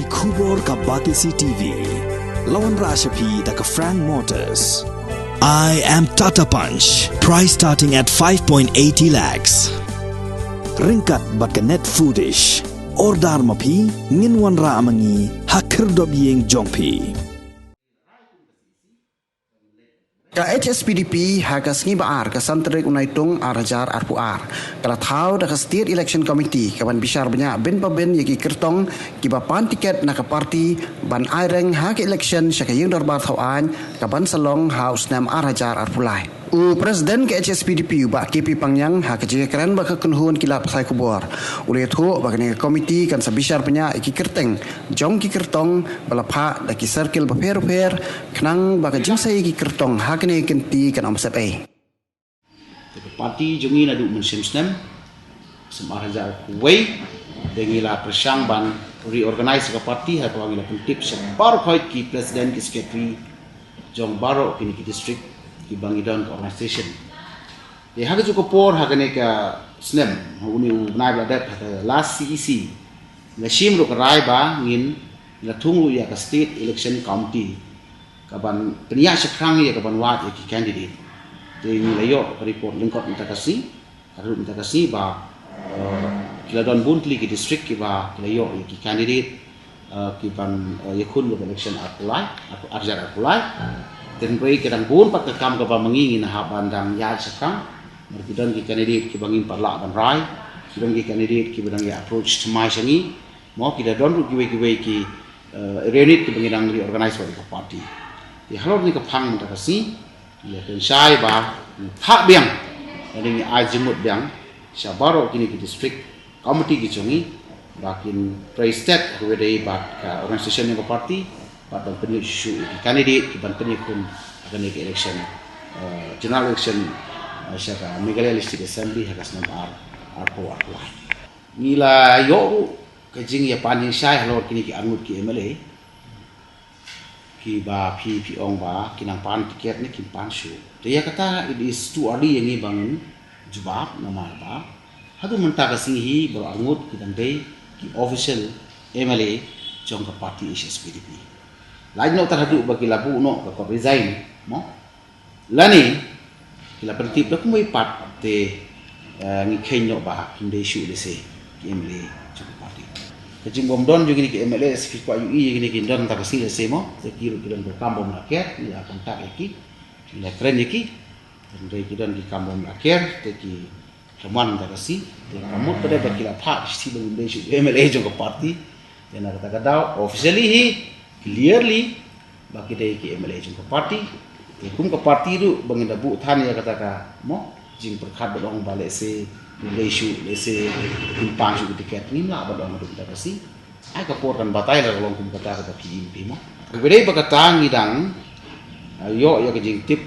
Kubor ka Batisi TV. Lawan Rashapi da ka Frank Motors. I am Tata Punch. Price starting at 5.80 lakhs. Ringkat bat ka Net Foodish. Ordar mapi nginwan ra amangi hakir dob yeng jongpi. Ka HSPDP hagas ngi baar ka santrik unaitung arajar arpuar kala thau da ka state election committee kaban bishar banyak ben paben yaki kertong ki bapan tiket na ka parti ban aireng hak election syaka yung darbar thau an kaban salong house nam arajar arpulai u presiden ke HSPDP ba KP Pangyang hak je keren ba ka kunhun kilap sai kubor ule thu ba ka committee kan sabishar banyak ki kerteng jong ki kertong balapha da ki circle ba per knang ba ka jingsai ki kertong hak ni kenti kan omsep parti jungi na du mensimsnem semaraja kuwei dengila persang ban reorganize ka parti ha ko ngila tip sebar khoi ki presiden ki secretary jong baro kini ki district ki bangidon ka organization ye haga juko por haga ne ka snem uni unai bla dat last CEC la shim ro ka rai ba ngin la thung ya ka state election committee kaban peniak sekrang ya kaban wat ya ki candidate de ni layo report lingkot minta kasih ba kila don buntli ki district ki ba layo ya ki candidate ki ban yakun election apply dan rei kedang bun pat kam ka ba mangingin ha bandang ya sekrang merkidon ki candidate ki bangin parla ban rai ki bang ki candidate ki badang ya approach to my sangi mo ki da don ru ki reunit ki bangin reorganize wa party di halor ni ka phang ta kasi ya kan sai ba phak biang ni ai jimut biang sabaro kini ki district committee ki chungi bakin president ko dei ba ka organization ni ka party ba dan peni issue ki candidate ki ban peni kun akan ni election general election syaka Meghalaya District Assembly hakas nam arpo nila yo ka jing ya panin sai halor kini ki angut ki MLA ki ba pi ong ba kinang pan tiket ni kin pan shu dia kata it is too early yang bang jawab nama ba hadu menta ka singhi bro angut ki dai ki official MLA jong ka parti HSPDP lain no tarhadu bagi labu no ka resign mo lani kila pertip dak moi pat te ngi khenyo ba kin dai shu de se ki MLA jong parti kajing bomdon juga ni ke MLA SK kwa UI ni ke don ta kasi se mo se kiru kiran ko kambom rakyat ya kontak iki la kren iki ndai kiran di kambom rakyat te ki kaman ta kasi te kamut pada bakila pha si bang dei su MLA jong ko parti yana kata kata officially hi clearly baki dei ki MLA jong ko parti te kum ko parti du bang da bu than ya kata ka mo jing perkhat dong balik se lesu lese impang su tiket ni la badong du ta kasi ai ka portan batai la long kum kata ka PMP mo bede bakata ngidang yo ya ke jing tip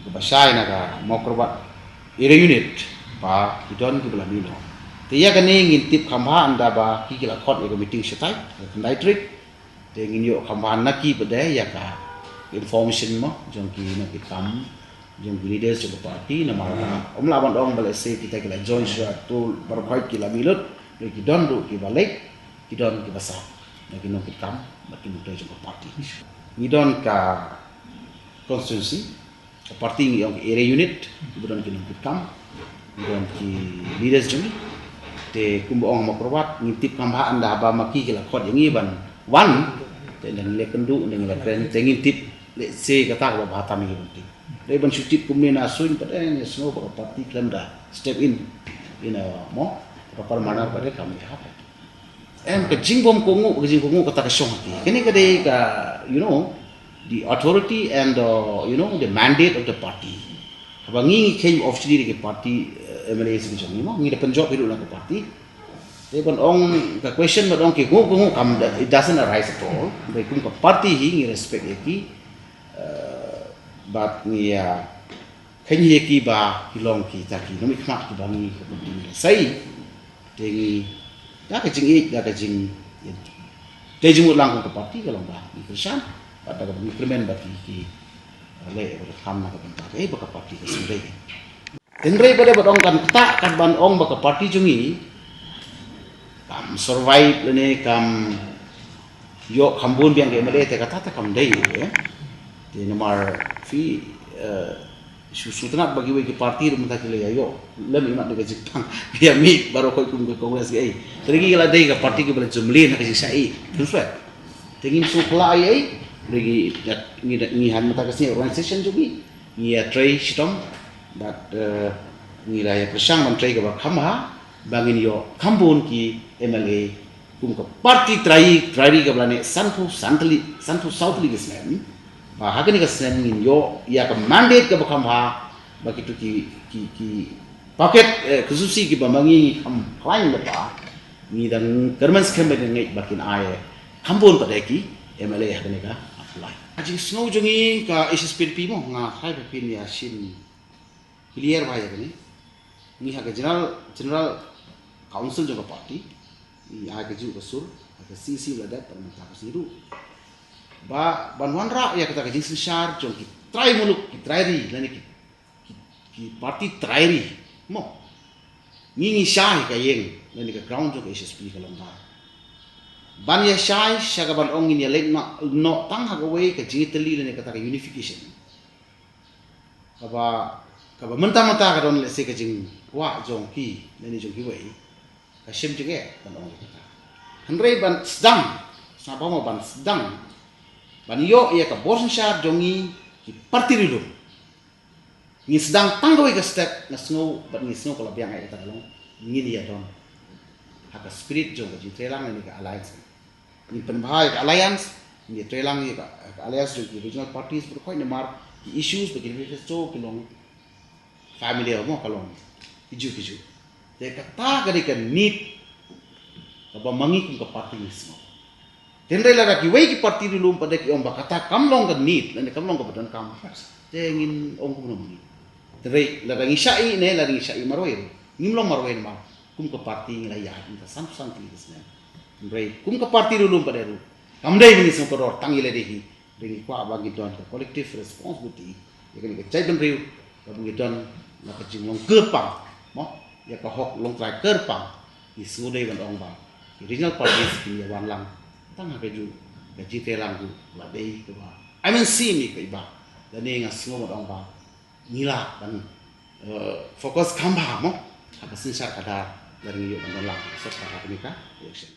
ke basai na ka mo korbat ire unit pa kidon ki belah mino te ya ka ne ngin tip khamba anda ba ki kila khot ya meeting setai kendai trick te ngin yo khamba na ki bede ya ka information mo jong ki na ki kam jong leaders of the party na mara laban dong balik se kita kila join suatu berbaik kila milut ki don du ki balik ki don ki basa na ki no ki kam makin muda jong party ni don ka constituency ka party ngi yang area unit ki don ki no ki kam ni don ki leaders jong te kumbo ong makrowat ngintip kamba anda ba maki kila khot yang ban wan te dan le kendu dengan kren te ngintip le se kata ba batam ngi bunti dai ban sutit kumni na suin pada ni semua parti klemda step in mo kapal mana pada kami apa ke jingbom kongu kata ka song ti kini ka dei ka the authority and the mandate of the party abangi came officially ke party MLA sing jong mo ngi depan job hidup la party dai ban ong ka question ba ong ke kongu kam it doesn't arise at all dai kum ka party hi ngi respect ki bat niya kanya ki ba kilong ki taki no mikmat ki bangi ko penting sai tengi da ka jing da ka jing te jumut lang ko parti kalong ba ni kersan pada ka implement ba ki le ko kam na ka pentak ba ka parti ka sindai tengre pada ba dong kan tak kan ban ong ba ka parti jungi kam survive ne kam yo kambun biang ke MLA te kata kam dei ya di nomor fi susu tenat bagi we parti rumah tak kile yo lem imat de Jepang ya mi baru koi kum ke kongres ge terigi la dei ke parti ke bela jumlin ke sai terus tengin su kla ai lagi ni han mata ke organisation juga ni ya tray sitom dat ni la ya persang man tray ke ba khamha bangin yo kambun ki MLA kum ke parti trai ke belane santu south league islam ba hakani ke islam ngin yo ya ke mandate ke bakam ha bagi tu ki paket khususi ki bamangi kam klaim lepa ni dan kerman skembe ngai bakin aye kambun pada ki MLA hakani ka apply aji snow jongi ka SSPDP mo nga hai pin ya sin clear ba ya ni ha ke general council juga parti i aga ju basur aga CC ladat permata kasiru ba banwan ra ya kata kajing sensar jong ki try muluk ki try ri lani ki parti try ri mo ni shai ka yeng lani ka ground jong SSP ka lomba ban ya shai shaga ban ong ni lek no tang ha we ka jitali lani kata ka unification kaba menta ka don le se ka jing wa jong ki lani jong ki we Kasim juga ban orang kita. Henry ban sedang, siapa mau ban sedang, ban yo ia ke bosan syar jongi ki parti dulu. Ni sedang tanggawi ke step ngasngo ban ni snow kalau biang kita long, ni dia don. Haka spirit jong ke trelang ni ke alliance. Ni penbahai ke alliance, ni trelang ni ke alliance jong ki regional parties berkoi ni mar issues bagi manifesto kelong family mo kalong hiju. Dia kata kadika need kaba mangi kum ka parti ni semua. Tendai la ki wei ki parti dulu pada ki om kata kamlong ka need dan kamlong ka badan kam. Tengin om kum ni. Tendai la ngi syai ne la ngi syai maroi. Ngimlong maroi ma kum ka parti ngi la ya kita sang ki desna. Tendai kum ka parti dulu pada ru. Kamdai ni semua koror tangi le dehi. Deni kwa bagi don collective responsibility. Ya kan ka cai ben riu ka bagi don la ka jingong kepang. Mo ya kahok long try kerpang di sudai ban ong ba original parties ki ya wan lang tang ha keju gaji telang ku la dei ke ba I mean see me ke ba dan ni ngas ngo ong ba nila dan fokus kamba mo ha ka sin sar kada dari yo ban lang so ka ha ni ka election